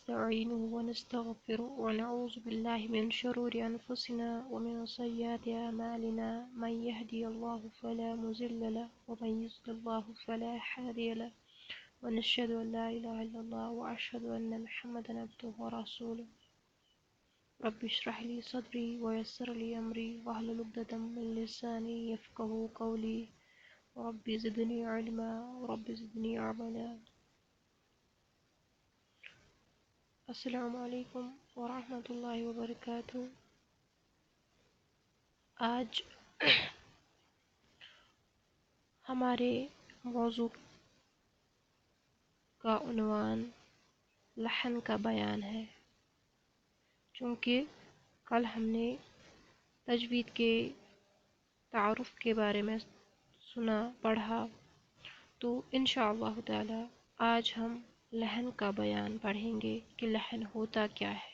ونستعينه ونستغفره ونعوذ بالله من شرور أنفسنا ومن سيئات أعمالنا من يهدي الله فلا مضل له ومن يضلل الله فلا هادي له ونشهد أن لا إله إلا الله وأشهد أن محمدا عبده ورسوله رب اشرح لي صدري ويسر لي أمري واحلل عقدة من لساني يفقهوا قولي رب زدني علما ورب زدني عملا. السلام علیکم ورحمۃ اللہ وبرکاتہ. آج ہمارے موضوع کا عنوان لحن کا بیان ہے. چونکہ کل ہم نے تجوید کے تعارف کے بارے میں سنا پڑھا، تو انشاءاللہ تعالی آج ہم لحن کا بیان پڑھیں گے کہ لحن ہوتا کیا ہے.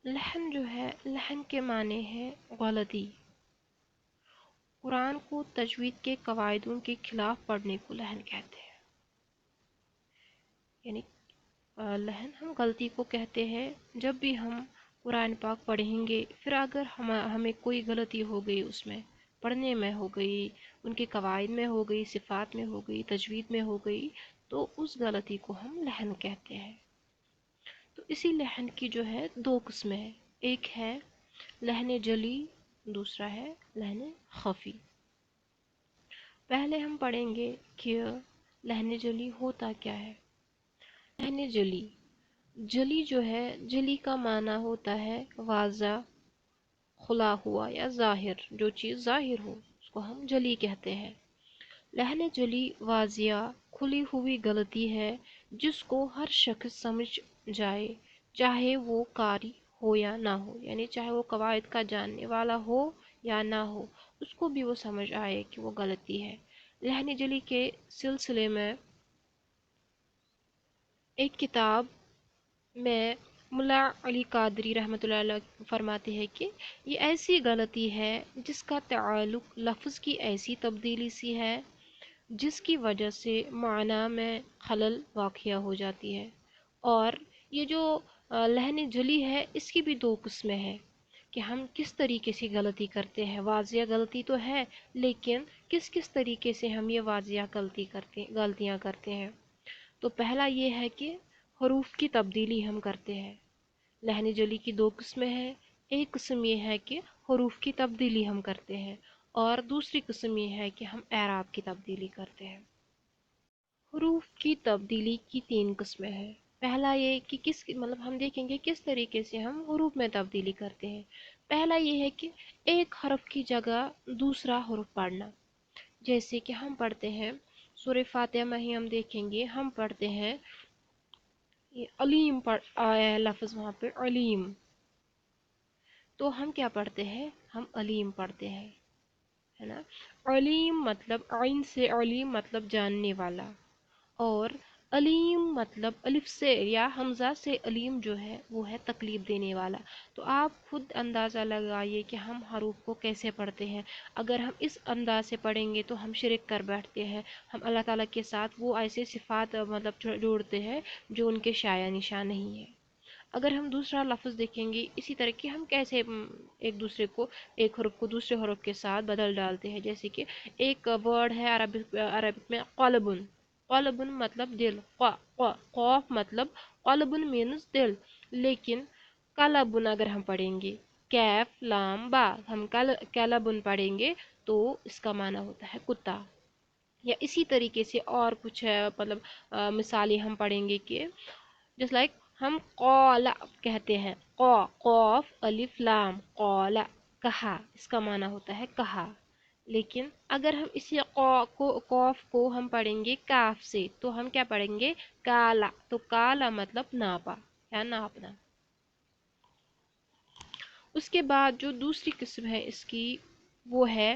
لحن جو ہے، لحن کے معنی ہے غلطی. قرآن کو تجوید کے قواعدوں کے خلاف پڑھنے کو لحن کہتے ہیں. یعنی لحن ہم غلطی کو کہتے ہیں. جب بھی ہم قرآن پاک پڑھیں گے، پھر اگر ہمیں کوئی غلطی ہو گئی، اس میں پڑھنے میں ہو گئی، ان کے قواعد میں ہو گئی، صفات میں ہو گئی، تجوید میں ہو گئی، تو اس غلطی کو ہم لحن کہتے ہیں. تو اسی لحن کی جو ہے دو قسمیں ہیں. ایک ہے لحن جلی، دوسرا ہے لحن خفی. پہلے ہم پڑھیں گے کہ لحن جلی ہوتا کیا ہے. لحن جلی، جلی جو ہے، جلی کا معنی ہوتا ہے واضح، کھلا ہوا یا ظاہر. جو چیز ظاہر ہو اس کو ہم جلی کہتے ہیں. لحن جلی واضح کھلی ہوئی غلطی ہے جس کو ہر شخص سمجھ جائے، چاہے وہ قاری ہو یا نہ ہو. یعنی چاہے وہ قواعد کا جاننے والا ہو یا نہ ہو، اس کو بھی وہ سمجھ آئے کہ وہ غلطی ہے. لحن جلی کے سلسلے میں ایک کتاب میں ملا علی قادری رحمۃ اللہ علیہ فرماتے ہیں کہ یہ ایسی غلطی ہے جس کا تعلق لفظ کی ایسی تبدیلی سی ہے جس کی وجہ سے معنی میں خلل واقع ہو جاتی ہے. اور یہ جو لحن جلی ہے، اس کی بھی دو قسمیں ہیں کہ ہم کس طریقے سے غلطی کرتے ہیں. واضح غلطی تو ہے، لیکن کس کس طریقے سے ہم یہ واضح غلطیاں کرتے ہیں. تو پہلا یہ ہے کہ حروف کی تبدیلی ہم کرتے ہیں. لحن جلی کی دو قسمیں ہیں. ایک قسم یہ ہے کہ حروف کی تبدیلی ہم کرتے ہیں، اور دوسری قسم یہ ہے کہ ہم اعراب کی تبدیلی کرتے ہیں. حروف کی تبدیلی کی تین قسمیں ہیں. پہلا یہ کہ ہم دیکھیں گے کس طریقے سے ہم حروف میں تبدیلی کرتے ہیں. پہلا یہ ہے کہ ایک حرف کی جگہ دوسرا حرف پڑھنا. جیسے کہ ہم پڑھتے ہیں سورہ فاتحہ میں ہی ہم دیکھیں گے، ہم پڑھتے ہیں یہ علیم آیا ہے لفظ وہاں پہ علیم، تو ہم کیا پڑھتے ہیں؟ ہم علیم پڑھتے ہیں، ہے نا. علیم مطلب عین سے علیم مطلب جاننے والا، اور علیم مطلب الف سے یا حمزہ سے علیم جو ہے وہ ہے تکلیف دینے والا. تو آپ خود اندازہ لگائیے کہ ہم حروف کو کیسے پڑھتے ہیں. اگر ہم اس انداز سے پڑھیں گے تو ہم شرک کر بیٹھتے ہیں. ہم اللہ تعالیٰ کے ساتھ وہ ایسے صفات جوڑتے ہیں جو ان کے شایع نشان نہیں ہے. اگر ہم دوسرا لفظ دیکھیں گے اسی طرح کہ ہم کیسے ایک حرف کو دوسرے حرف کے ساتھ بدل ڈالتے ہیں. جیسے کہ ایک ورڈ ہے عربک میں قلبن. قلبن مطلب دل، قوف مطلب قلبن مینز دل. لیکن قلبن اگر ہم پڑھیں گے، کیف لام با، ہم قلبن پڑھیں گے تو اس کا معنی ہوتا ہے کتا. یا اسی طریقے سے اور کچھ ہے، مثالیں ہم پڑھیں گے کہ جس لائک ہم قولا کہتے ہیں، قوف الف لام، قولا کہا، اس کا معنی ہوتا ہے کہا. لیکن اگر ہم اسی قوف کو ہم پڑھیں گے کاف سے تو ہم کیا پڑھیں گے؟ کالا. تو کالا مطلب ناپا یا ناپنا. اس کے بعد جو دوسری قسم ہے اس کی، وہ ہے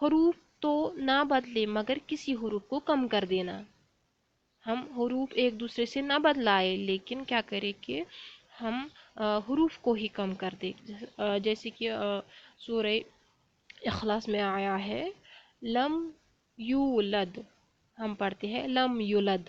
حروف تو نہ بدلے مگر کسی حروف کو کم کر دینا. ہم حروف ایک دوسرے سے نہ بدلائے، لیکن کیا کرے کہ ہم حروف کو ہی کم کر دیں. جیسے کہ سورہ اخلاص میں آیا ہے لم یولد، ہم پڑھتے ہیں لم یولد،